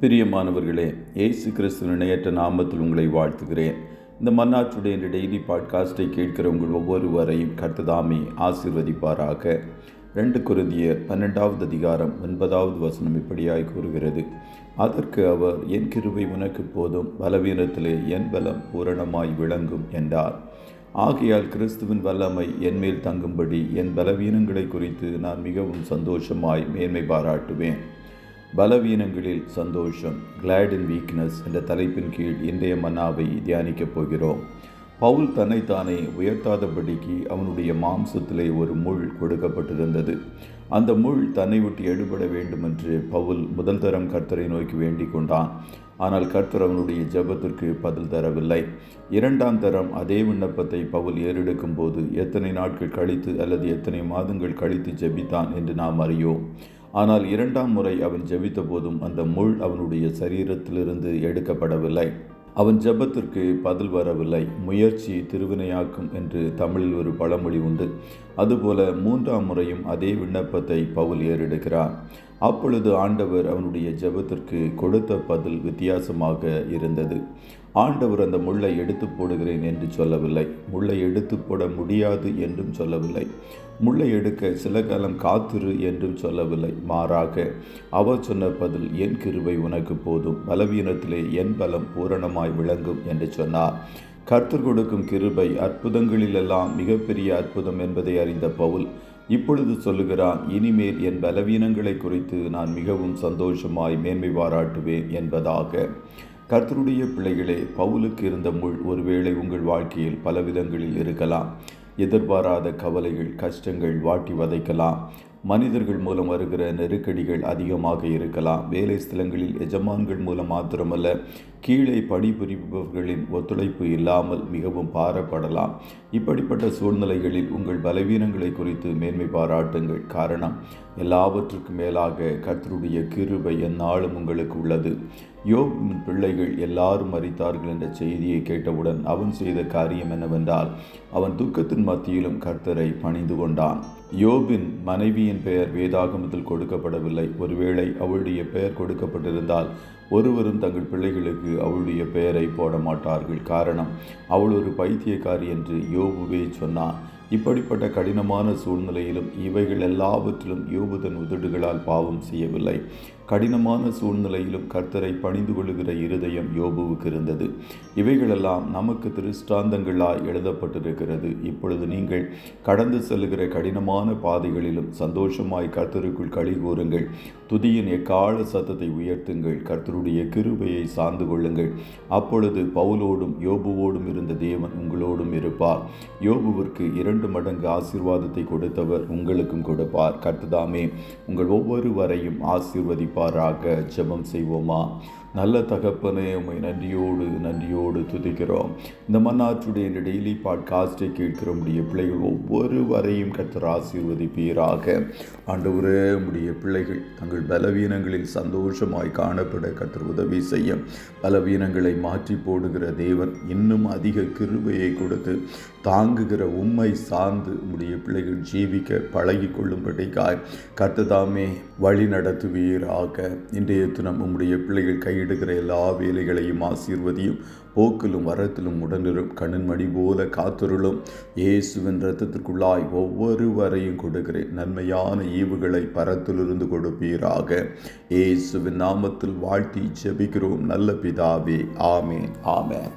பிரியமானவர்களே, இயேசு கிறிஸ்துவின் இணையற்ற நாமத்தில் உங்களை வாழ்த்துகிறேன். இந்த மன்னாற்றுடைய இந்த டெய்லி பாட்காஸ்டை கேட்கிற உங்கள் ஒவ்வொருவரையும் கர்த்தர் ஆசீர்வதிப்பாராக. 2 கொரிந்தியர் 12வது அதிகாரம் 9வது வசனம் இப்படியாய் கூறுகிறது: அதற்கு அவர், என் கிருபை உனக்கு போதும், பலவீனத்திலே என் பலம் பூரணமாய் விளங்கும் என்றார். ஆகையால் கிறிஸ்துவின் வல்லமை என்மேல் தங்கும்படி என் பலவீனங்களை குறித்து நான் மிகவும் சந்தோஷமாய் மேன்மை பாராட்டுவேன். பலவீனங்களில் சந்தோஷம், கிளாட் இன் வீக்னஸ் என்ற தலைப்பின் கீழ் இன்றைய மன்னாவை தியானிக்கப் போகிறோம். பவுல் தன்னைத்தானே உயர்த்தாதபடிக்கு அவனுடைய மாம்சத்திலே ஒரு முள் கொடுக்கப்பட்டிருந்தது. அந்த முள் தன்னை விட்டு எடுபட வேண்டுமென்று பவுல் முதல் தரம் கர்த்தரை நோக்கி வேண்டிக் கொண்டான். ஆனால் கர்த்தர் அவனுடைய ஜெபத்திற்கு பதில் தரவில்லை. 2ஆம் தரம் அதே விண்ணப்பத்தை பவுல் ஏறெடுக்கும் போது எத்தனை நாட்கள் கழித்து அல்லது எத்தனை மாதங்கள் கழித்து ஜெபித்தான் என்று நாம் அறியோம். ஆனால் 2ஆம் முறை அவன் ஜெபித்த போதும் அந்த முள் அவனுடைய சரீரத்திலிருந்து எடுக்கப்படவில்லை. அவன் ஜெபத்திற்கு பதில் வரவில்லை. முயற்சி திருவினையாக்கும் என்று தமிழில் ஒரு பழமொழி உண்டு. அதுபோல 3ஆம் முறையும் அதே விண்ணப்பத்தை பவுல் ஏறெடுக்கிறான். அப்பொழுது ஆண்டவர் அவனுடைய ஜெபத்திற்கு கொடுத்த பதில் வித்தியாசமாக இருந்தது. ஆண்டவர் அந்த முள்ளை எடுத்து போடுகிறேன் என்று சொல்லவில்லை. முள்ளை எடுத்து போட முடியாது என்றும் சொல்லவில்லை. முள்ளை எடுக்க சில காலம் காத்திரு என்றும் சொல்லவில்லை. மாறாக அவர் சொன்ன பதில், என் கிருபை உனக்கு போதும், பலவீனத்திலே என் பலம் பூரணமாய் விளங்கும் என்று சொன்னார். கர்த்தர் கொடுக்கும் கிருபை அற்புதங்களிலெல்லாம் மிகப்பெரிய அற்புதம் என்பதை அறிந்த பவுல் இப்பொழுது சொல்லுகிறான், இனிமேல் என் பலவீனங்களை குறித்து நான் மிகவும் சந்தோஷமாய் மேன்மை பாராட்டுவேன் என்பதாக. கர்த்தருடைய பிள்ளைகளே, பவுலுக்கு இருந்த முள் ஒருவேளை உங்கள் வாழ்க்கையில் பல விதங்களில் இருக்கலாம். எதிர்பாராத கவலைகள், கஷ்டங்கள் வாட்டி வதைக்கலாம். மனிதர்கள் மூலம் வருகிற நெருக்கடிகள் அதிகமாக இருக்கலாம். வேலை ஸ்தலங்களில் எஜமான்கள் மூலம் மாத்திரமல்ல, கீழே பணிபுரிபவர்களின் ஒத்துழைப்பு இல்லாமல் மிகவும் பாரப்படலாம். இப்படிப்பட்ட சூழ்நிலைகளில் உங்கள் பலவீனங்களை குறித்து மேன்மை பாராட்டுங்கள். காரணம், எல்லாவற்றுக்கும் மேலாக கர்த்தருடைய கிருபை எந்நாளும் உங்களுக்கு உள்ளது. யோபின் பிள்ளைகள் எல்லாரும் மரித்தார்கள் என்ற செய்தியை கேட்டவுடன் அவன் செய்த காரியம் என்னவென்றால், அவன் துக்கத்தின் மத்தியிலும் கர்த்தரை பணிந்து கொண்டான். யோபின் மனைவியின் பெயர் வேதாகமத்தில் கொடுக்கப்படவில்லை. ஒருவேளை அவளுடைய பெயர் கொடுக்கப்பட்டிருந்தால் ஒருவரும் தங்கள் பிள்ளைகளுக்கு அவளுடைய பெயரை போட மாட்டார்கள். காரணம், அவள் ஒரு பைத்தியக்காரி என்று யோபுவே சொன்னான். இப்படிப்பட்ட கடினமான சூழ்நிலையிலும் இவைகள் எல்லாவற்றிலும் யோபு தன் உதடுகளால் பாவம் செய்யவில்லை. கடினமான சூழ்நிலையிலும் கர்த்தரை பணிந்து கொள்ளுகிற இருதயம் யோபுவுக்கு இருந்தது. இவைகளெல்லாம் நமக்கு திருஷ்டாந்தங்களாய் எழுதப்பட்டிருக்கிறது. இப்பொழுது நீங்கள் கடந்து செல்லுகிற கடினமான பாதைகளிலும் சந்தோஷமாய் கர்த்தருக்குள் களி கூறுங்கள். துதியின் எக்கால சத்தத்தை உயர்த்துங்கள். கர்த்தருடைய கிருபையை சார்ந்து கொள்ளுங்கள். அப்பொழுது பவுலோடும் யோபுவோடும் இருந்த தேவன் உங்களோடும் இருப்பார். யோபுவிற்கு 2 மடங்கு ஆசீர்வாதத்தை கொடுத்தவர் உங்களுக்கும் கொடுப்பார். கர்த்ததாமே உங்கள் ஒவ்வொருவரையும் ஆசீர்வதிப்பாராக. ஜெபம் செய்வோமா? நல்ல தகப்பனே, உம்மை நன்றியோடு துதிக்கிறோம். இந்த மன்னாற்றுடைய இந்த டெய்லி பாட்காஸ்டை கேட்கிற உடைய பிள்ளைகள் ஒவ்வொருவரையும் கர்த்தர் ஆசீர்வதிப்பீராக. ஆண்டவரே, உடைய பிள்ளைகள் தங்கள் பலவீனங்களில் சந்தோஷமாய் காணப்பட கர்த்தர் உதவி செய்ய. பலவீனங்களை மாற்றி போடுகிற தேவன் இன்னும் அதிக கிருபையை கொடுத்து தாங்குகிற உம்மை சார்ந்து உடைய பிள்ளைகள் ஜீவிக்க பழகி கொள்ளும்படிக்காய் கர்த்ததாமே வழி நடத்துவீராக. இன்றைய தினம் உம்முடைய பிள்ளைகள் கையிடுகிற எல்லா வேலைகளையும் ஆசீர்வதியும். போக்கிலும் வரத்திலும் உடனிரும் கண்ணின் மணி போல காத்தருளும். இயேசுவின் இரத்தத்திற்குள்ளாய் ஒவ்வொருவரையும் கொடுக்கிறேன். நன்மையான ஈவுகளை பரத்திலிருந்து கொடுப்பீராக. இயேசுவின் நாமத்தில் வாழ்த்தி ஜெபிக்கிறோம் நல்ல பிதாவே. ஆமென்.